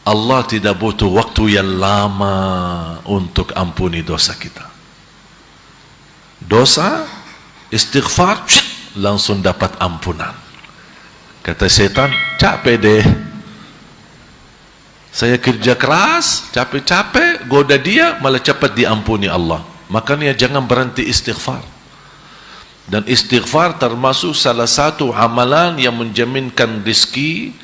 Allah tidak butuh waktu yang lama untuk ampuni dosa kita. Dosa, istighfar, langsung dapat ampunan. Kata setan, capek deh, saya kerja keras, capek-capek, goda dia, malah cepat diampuni Allah. Makanya jangan berhenti istighfar. Dan istighfar termasuk salah satu amalan yang menjaminkan rezeki,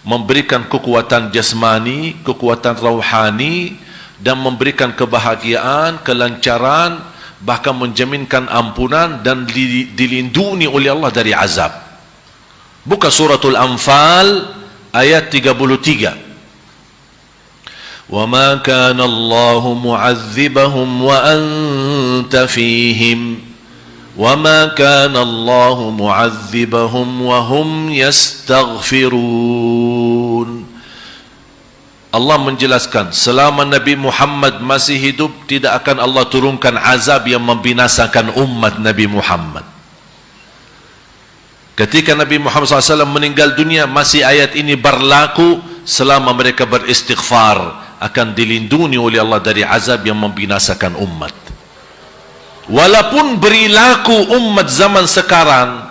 memberikan kekuatan jasmani, kekuatan rohani, dan memberikan kebahagiaan, kelancaran, bahkan menjaminkan ampunan dan dilindungi oleh Allah dari azab. Buka suratul Anfal ayat 33. Wa ma kana Allahu mu'adzibahum wa anta fihim wa ma kana Allahu mu'adzibahum wa hum yastaghfirun. Allah menjelaskan, selama Nabi Muhammad masih hidup, tidak akan Allah turunkan azab yang membinasakan umat Nabi Muhammad. Ketika Nabi Muhammad SAW meninggal dunia, masih ayat ini berlaku. Selama mereka beristighfar, akan dilindungi oleh Allah dari azab yang membinasakan umat. Walaupun berlaku umat zaman sekarang,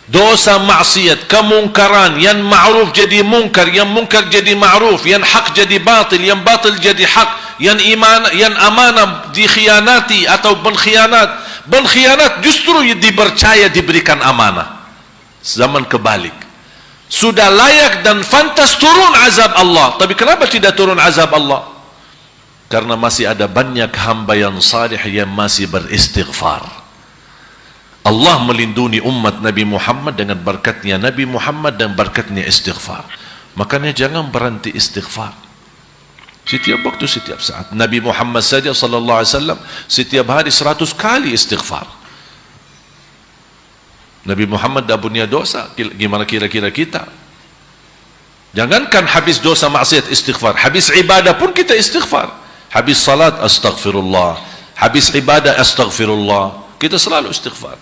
dosa maksiat, kemungkaran, yang ma'ruf jadi mungkar, yang mungkar jadi ma'ruf, yang hak jadi batil, yang batil jadi hak, yang iman, yang amanah dikhianati atau berkhianat justru dipercaya diberikan amanah. Zaman kebalik, sudah layak dan fantas turun azab Allah. Tapi kenapa tidak turun azab Allah? Karena masih ada banyak hamba yang salih yang masih beristighfar. Allah melindungi umat Nabi Muhammad dengan berkatnya Nabi Muhammad dan berkatnya istighfar. Makanya jangan berhenti istighfar. Setiap waktu, setiap saat. Nabi Muhammad saja sallallahu alaihi wasallam setiap hari 100 kali istighfar. Nabi Muhammad dah punya dosa, gimana kira-kira kita? Jangankan habis dosa maksiat istighfar, habis ibadah pun kita istighfar. Habis salat astaghfirullah, habis ibadah astaghfirullah, kita selalu istighfar.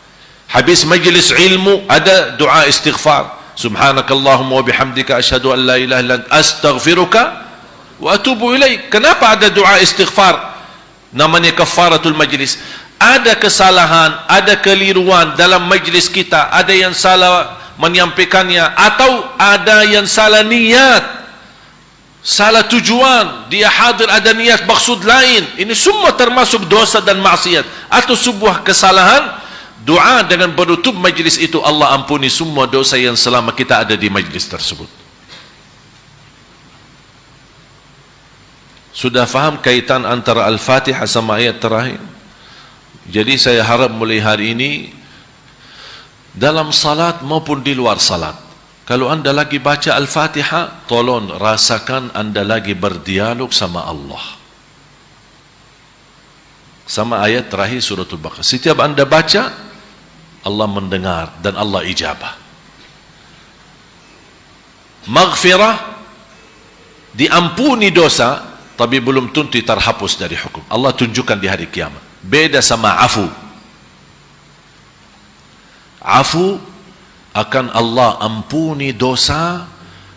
Habis majlis ilmu ada doa istighfar, subhanakallahumma wa bihamdika asyhadu an la ilaha illa anta astaghfiruka wa atubu ilaik. Kenapa ada doa istighfar? Namanya kafaratul majlis. Ada kesalahan, ada keliruan dalam majlis kita, ada yang salah menyampaikannya, atau ada yang salah niat, salah tujuan, dia hadir ada niat maksud lain. Ini semua termasuk dosa dan maksiat atau sebuah kesalahan. Doa dengan penutup majlis itu, Allah ampuni semua dosa yang selama kita ada di majlis tersebut. Sudah faham kaitan antara Al-Fatihah sama ayat terakhir? Jadi saya harap mulai hari ini, dalam salat maupun di luar salat, kalau anda lagi baca Al-Fatihah, tolong rasakan anda lagi berdialog sama Allah. Sama ayat terakhir suratul Baqarah. Setiap anda baca, Allah mendengar dan Allah ijabah. Maghfirah, diampuni dosa, tapi belum tentu terhapus dari hukum. Allah tunjukkan di hari kiamat. Beda sama afu. Afu akan Allah ampuni dosa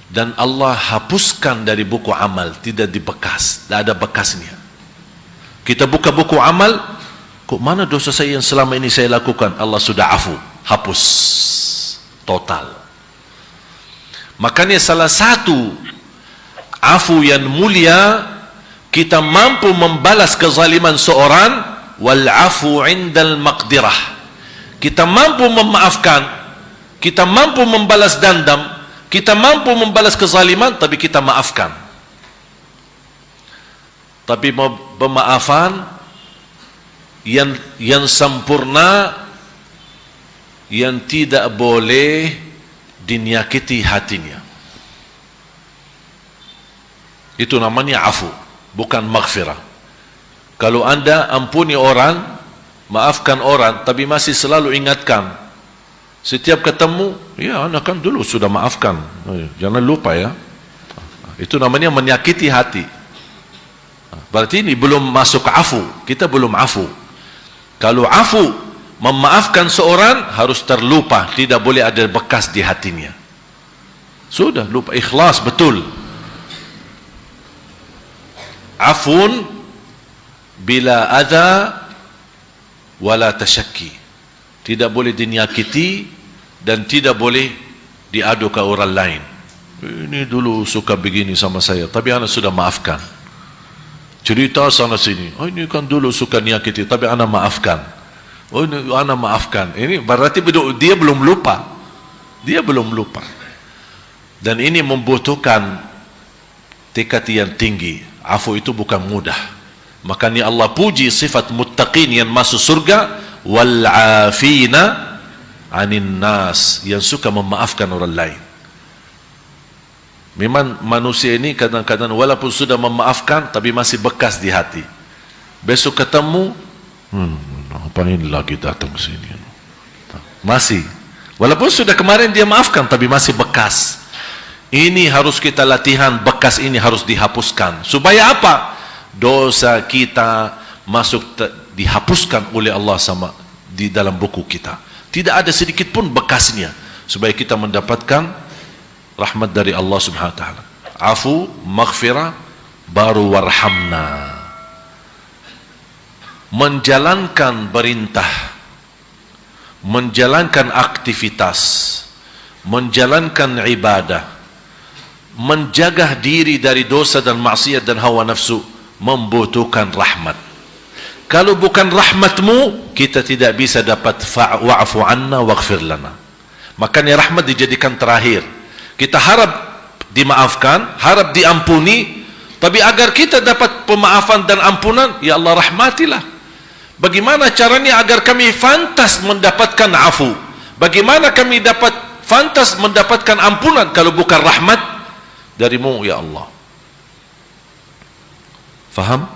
dan Allah hapuskan dari buku amal, tidak dibekas, tidak ada bekasnya. Kita buka buku amal, kok mana dosa saya yang selama ini saya lakukan? Allah sudah afu, hapus total. Makanya salah satu afu yang mulia, kita mampu membalas kezaliman seorang, wal afu indal maqdirah. Kita mampu memaafkan, kita mampu membalas dendam, kita mampu membalas kezaliman, tapi kita maafkan. Tapi pemaafan yang sempurna, yang tidak boleh dinyakiti hatinya, itu namanya afu, bukan maghfirah. Kalau anda ampuni orang, maafkan orang, tapi masih selalu ingatkan, setiap ketemu, ya anda kan dulu sudah maafkan, jangan lupa ya, itu namanya menyakiti hati. Berarti ini belum masuk afu, kita belum afu. Kalau afu, memaafkan seorang harus terlupa, tidak boleh ada bekas di hatinya. Sudah lupa, ikhlas betul. Afun bila adha wala tasyakki. Tidak boleh dinyakiti dan tidak boleh diadu ke orang lain. Ini dulu suka begini sama saya, tapi anak sudah maafkan. Cerita sana sini, oh ini kan dulu suka nyakiti, tapi anak maafkan. Oh ini anak maafkan. Ini berarti dia belum lupa. Dia belum lupa. Dan ini membutuhkan tekad yang tinggi. Afu itu bukan mudah. Makanya Allah puji sifat muttaqin yang masuk surga, wal afina anin nas, yang suka memaafkan orang lain. Memang manusia ini kadang-kadang walaupun sudah memaafkan tapi masih bekas di hati. Besok ketemu, ngapain lagi datang ke sini? Masih. Walaupun sudah kemarin dia maafkan tapi masih bekas. Ini harus kita latihan, bekas ini harus dihapuskan. Supaya apa? Dosa kita masuk dihapuskan oleh Allah sama di dalam buku kita. Tidak ada sedikit pun bekasnya, supaya kita mendapatkan rahmat dari Allah Subhanahu wa taala. Afu, maghfirah, baru warhamna. Menjalankan perintah, menjalankan aktivitas, menjalankan ibadah, menjaga diri dari dosa dan maksiat dan hawa nafsu membutuhkan rahmat. Kalau bukan rahmatmu, kita tidak bisa dapat wa'fu anna waghfir lana. Makanya rahmat dijadikan terakhir. Kita harap dimaafkan, harap diampuni, tapi agar kita dapat pemaafan dan ampunan, ya Allah rahmatilah. Bagaimana caranya agar kami fantas mendapatkan afu? Bagaimana kami dapat fantas mendapatkan ampunan kalau bukan rahmat darimu ya Allah? Faham?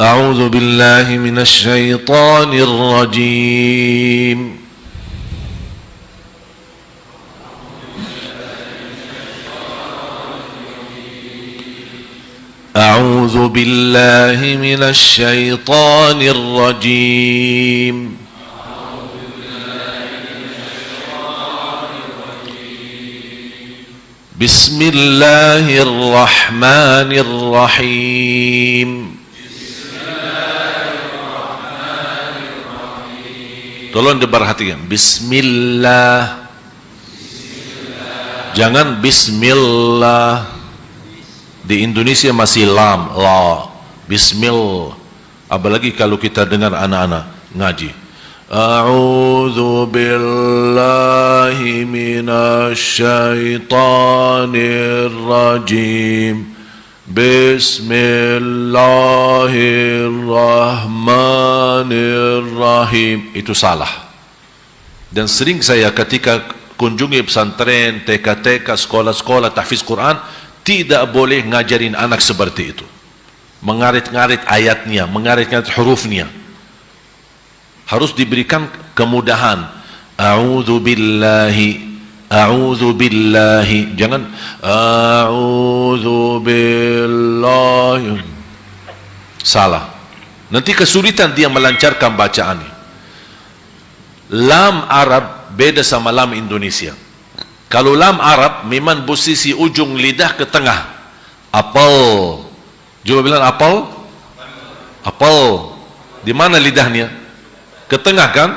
A'udzu billahi minasy syaithanir rajim. أعوذ بالله من الشيطان الرجيم بسم الله الرحمن الرحيم Tolong diperhatikan, Bismillah. Jangan Bismillah. Di Indonesia masih lam, la, bismillah. Apalagi kalau kita dengar anak-anak ngaji. A'udzu billahi minasy syaithanir rajim. Bismillahirrahmanirrahim. Itu salah. Dan sering saya ketika kunjungi pesantren, TK-TK, sekolah-sekolah tahfiz Quran, tidak boleh ngajarin anak seperti itu, mengarit-ngarit ayatnya, mengarit-ngarit hurufnya. Harus diberikan kemudahan. A'udzu billahi, jangan a'udzu billahi. Salah. Nanti kesulitan dia melancarkan bacaannya. Lam Arab beda sama lam Indonesia. Kalau lam Arab memang posisi ujung lidah ke tengah. Apel. Coba bilang apel. Apel. Di mana lidahnya? Ke tengah kan?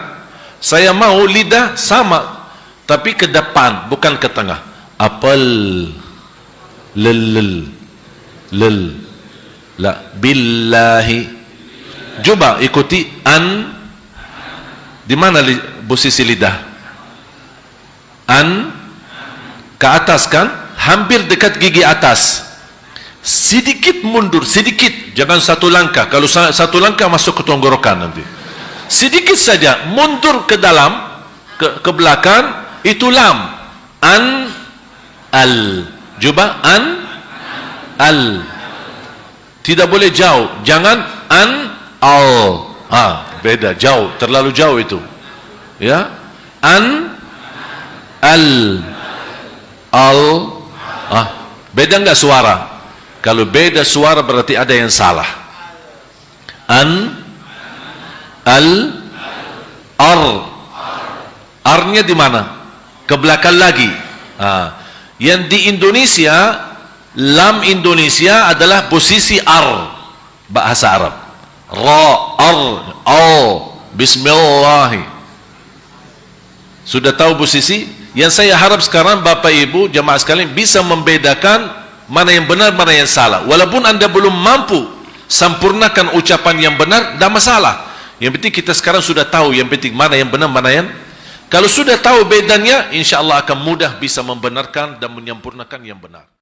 Saya mau lidah sama, tapi ke depan, bukan ke tengah. Apel. Lel. La. Billahi. Coba ikuti an. Di mana posisi lidah? An. Ke atas kan, hampir dekat gigi atas. Sedikit mundur, sedikit, jangan satu langkah. Kalau satu langkah masuk ke tenggorokan nanti. Sedikit saja mundur ke dalam, ke belakang, itu lam. An, al. Coba an, al. Tidak boleh jauh. Jangan an, al. Beda, jauh, terlalu jauh itu. Ya, an, al. Beda enggak suara? Kalau beda suara berarti ada yang salah. An, al, ar. Arnya di mana? Ke belakang lagi. Yang di Indonesia Lam Indonesia adalah posisi ar, bahasa Arab. Ra, ar, al, bismillah. Sudah tahu posisi? Yang saya harap sekarang Bapak Ibu jamaah sekalian bisa membedakan mana yang benar, mana yang salah. Walaupun Anda belum mampu sempurnakan ucapan yang benar, tidak masalah. Yang penting kita sekarang sudah tahu yang penting mana yang benar, mana yang. Kalau sudah tahu bedanya, insya Allah akan mudah bisa membenarkan dan menyempurnakan yang benar.